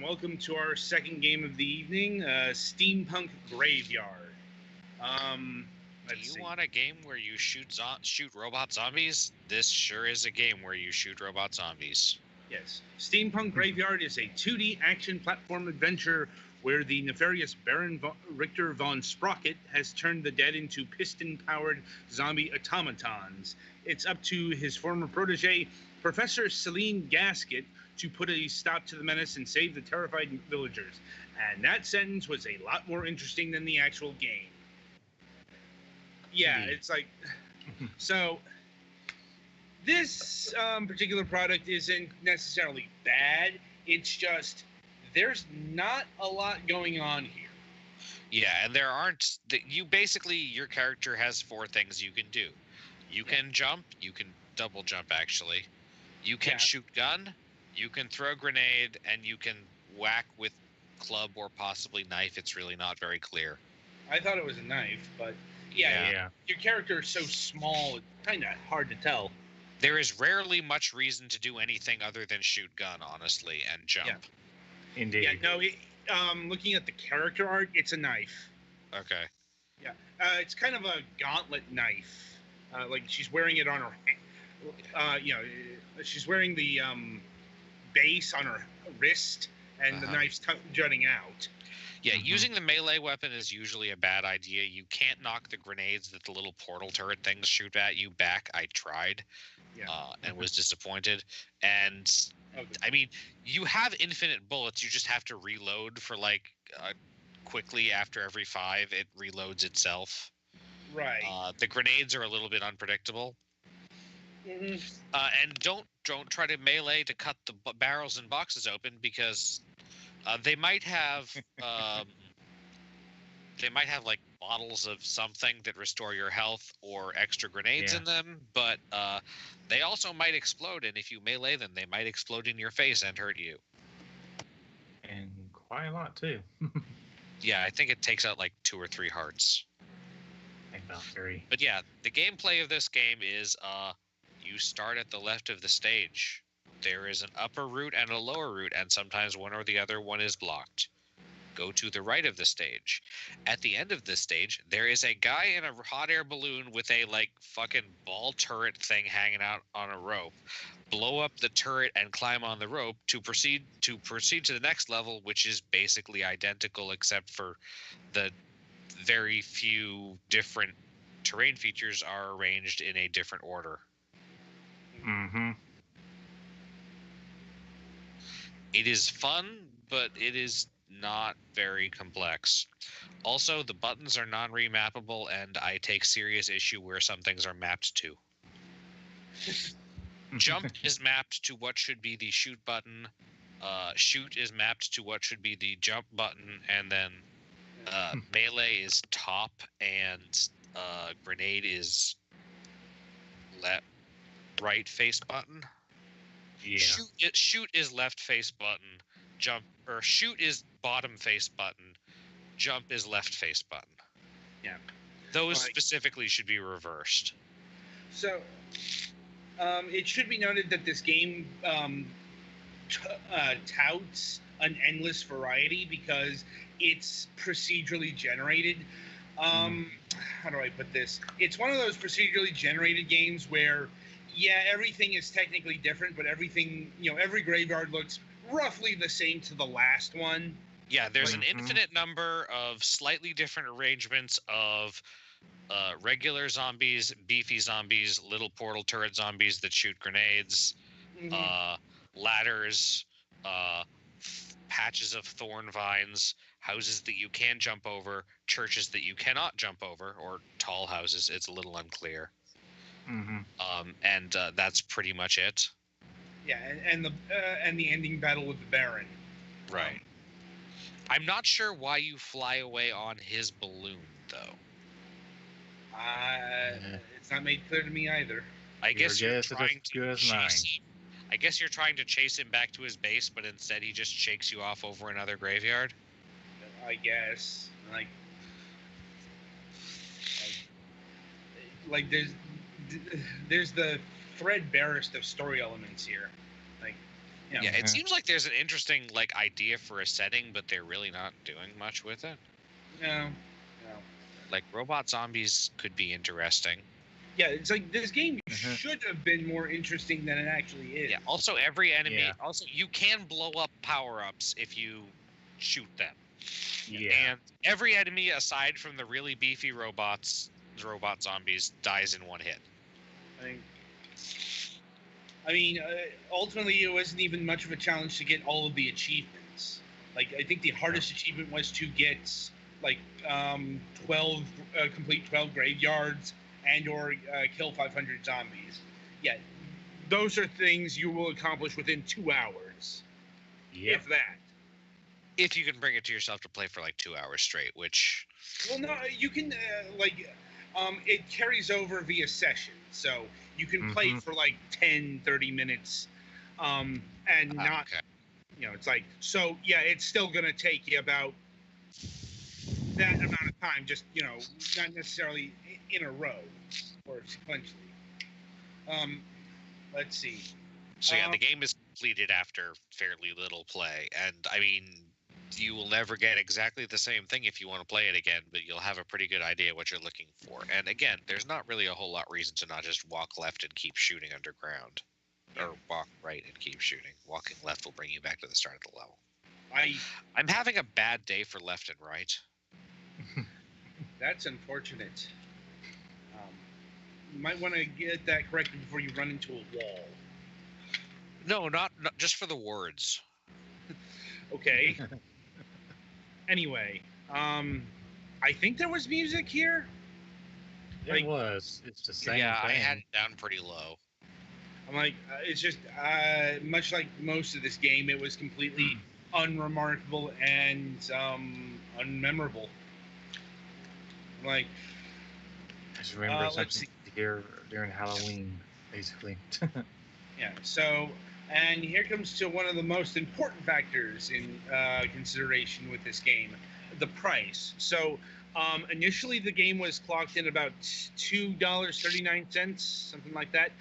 welcome to our second game of the evening, Steampunk Graveyard. Um, Do let's you see. want a game where you shoot robot zombies? This sure is a game where you shoot robot zombies. Yes, Steampunk Graveyard is a 2D action platform adventure where the nefarious Richter von Sprocket has turned the dead into piston-powered zombie automatons. It's up to his former protege, Professor Celine Gasket, to put a stop to the menace and save the terrified villagers. And that sentence was a lot more interesting than the actual game. Yeah, Indeed. it's like so. This particular product isn't necessarily bad. It's just there's not a lot going on here. Yeah, and there aren't. Your character has four things you can do. You can jump. You can double jump, actually. You can shoot gun. You can throw grenade, and you can whack with club or possibly knife. It's really not very clear. I thought it was a knife, but Yeah. your character is so small, it's kind of hard to tell. There is rarely much reason to do anything other than shoot gun, honestly, and jump. Yeah. Indeed. Yeah, no. Looking at the character art, it's a knife. Okay. Yeah, it's kind of a gauntlet knife. Like she's wearing it on her. She's wearing the base on her wrist, and the knife's jutting out. Yeah, using the melee weapon is usually a bad idea. You can't knock the grenades that the little portal turret things shoot at you back. I tried, and was disappointed. And I mean, you have infinite bullets. You just have to reload for quickly after every 5. It reloads itself. Right. The grenades are a little bit unpredictable. Mm-hmm. And don't try to melee to cut the barrels and boxes open because they might have like bottles of something that restore your health or extra grenades in them, but they also might explode, and if you melee them, they might explode in your face and hurt you. And quite a lot, too. Yeah, I think it takes out like 2 or 3 hearts. I think about 3. But yeah, the gameplay of this game is you start at the left of the stage. There is an upper route and a lower route, and sometimes one or the other one is blocked. Go to the right of the stage. At the end of the stage, there is a guy in a hot air balloon with a fucking ball turret thing hanging out on a rope. Blow up the turret and climb on the rope to proceed to the next level, which is basically identical except for the very few different terrain features are arranged in a different order. Mm-hmm. It is fun, but it is not very complex. Also, the buttons are non-remappable, and I take serious issue where some things are mapped to. Jump is mapped to what should be the shoot button. Shoot is mapped to what should be the jump button, and then melee is top, and grenade is right face button. Yeah. Shoot is left face button. Shoot is bottom face button. Jump is left face button. Yeah. Those specifically should be reversed. So, it should be noted that this game touts an endless variety because it's procedurally generated. How do I put this? It's one of those procedurally generated games where, everything is technically different, but everything, every graveyard looks roughly the same to the last one. Yeah, there's an infinite number of slightly different arrangements of regular zombies, beefy zombies, little portal turret zombies that shoot grenades, ladders, patches of thorn vines, houses that you can jump over, churches that you cannot jump over, or tall houses. It's a little unclear. And that's pretty much it. Yeah, and the ending battle with the Baron. Right. I'm not sure why you fly away on his balloon, though. It's not made clear to me either. I guess you're trying to chase him. I guess you're trying to chase him back to his base, but instead he just shakes you off over another graveyard. I guess. There's the threadbarest of story elements here. You know, Yeah, it seems like there's an interesting like idea for a setting, but they're really not doing much with it. no. Like robot zombies could be interesting. Yeah, it's like this game Mhm. should have been more interesting than it actually is. Yeah. Also, every enemy. Yeah. Also, you can blow up power-ups if you shoot them. Yeah. And every enemy, aside from the really beefy robot zombies, dies in one hit. I mean, ultimately, it wasn't even much of a challenge to get all of the achievements. Like, I think the hardest achievement was to get like 12 complete 12 graveyards and/or kill 500 zombies. Yeah, those are things you will accomplish within 2 hours, Yep. if that. If you can bring it to yourself to play for like 2 hours straight, which Well, no, you can it carries over via session, so you can play Mhm. for like 10, 30 minutes, and not, okay. it's like, so yeah, it's still gonna take you about that amount of time, just not necessarily in a row or sequentially. Let's see. So yeah, the game is completed after fairly little play, and I mean, you will never get exactly the same thing if you want to play it again, but you'll have a pretty good idea what you're looking for. And again, there's not really a whole lot reason to not just walk left and keep shooting underground, or walk right and keep shooting. Walking left will bring you back to the start of the level. I'm having a bad day for left and right. That's unfortunate. You might want to get that corrected before you run into a wall. No, not just for the words. Okay. Anyway, I think there was music here. It was. It's the same Yeah, I thing. had it down pretty low. I'm like, it's just much like most of this game, it was completely unremarkable and unmemorable. Like, I just remember let's something here during Halloween, basically. yeah. So, and here comes to one of the most important factors in consideration with this game, the price. So, initially the game was clocked in about $2.39, something like that.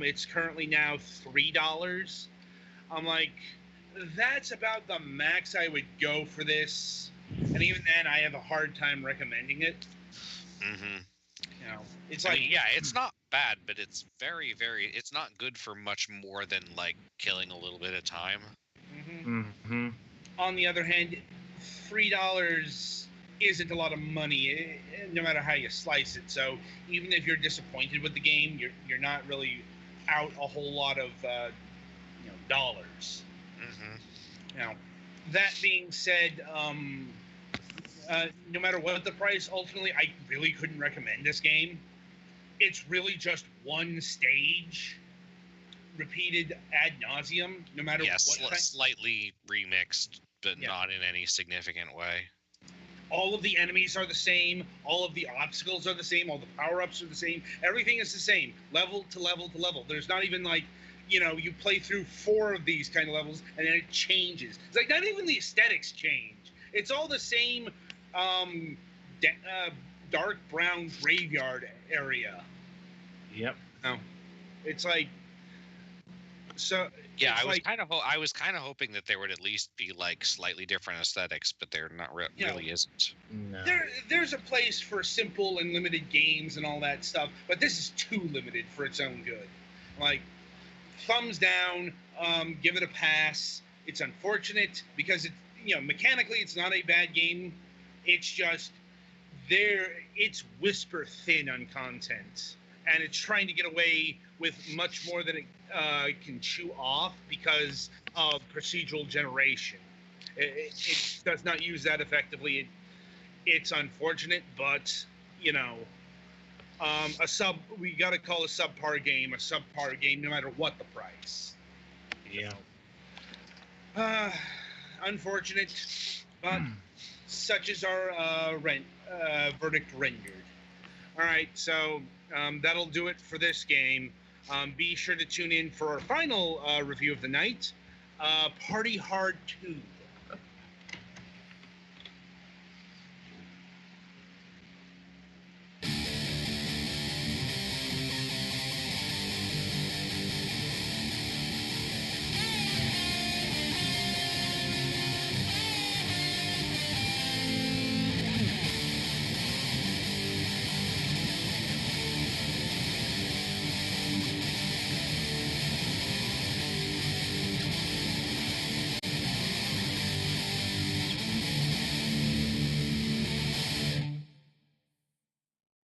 It's currently now $3. I'm like, that's about the max I would go for this, and even then, I have a hard time recommending it. Mm-hmm. It's I like, mean, yeah, it's not bad, but it's very, very. It's not good for much more than like killing a little bit of time. Mm-hmm. On the other hand, $3 isn't a lot of money, no matter how you slice it. So even if you're disappointed with the game, you're not really out a whole lot of dollars. Mm-hmm. That being said, no matter what the price, ultimately, I really couldn't recommend this game. It's really just one stage, repeated ad nauseum, no matter Yes, what. slightly remixed, but Yeah. not in any significant way. All of the enemies are the same. All of the obstacles are the same. All the power-ups are the same. Everything is the same, level to level to level. There's not even like, you play through 4 of these kind of levels and then it changes. It's like not even the aesthetics change. It's all the same dark brown graveyard area. Yep. It's like, so Yeah, it's I was like, kind of hoping that there would at least be like slightly different aesthetics, but there not really isn't. No. there's a place for simple and limited games and all that stuff, but this is too limited for its own good. Like, thumbs down, give it a pass. It's unfortunate because mechanically it's not a bad game. It's just it's whisper thin on content, and it's trying to get away with much more than it can chew off because of procedural generation. It does not use that effectively. It's unfortunate, but we got to call a subpar game no matter what the price. Yeah. Unfortunate, but such is our verdict rendered. All right, so that'll do it for this game. Be sure to tune in for our final review of the night, Party Hard 2.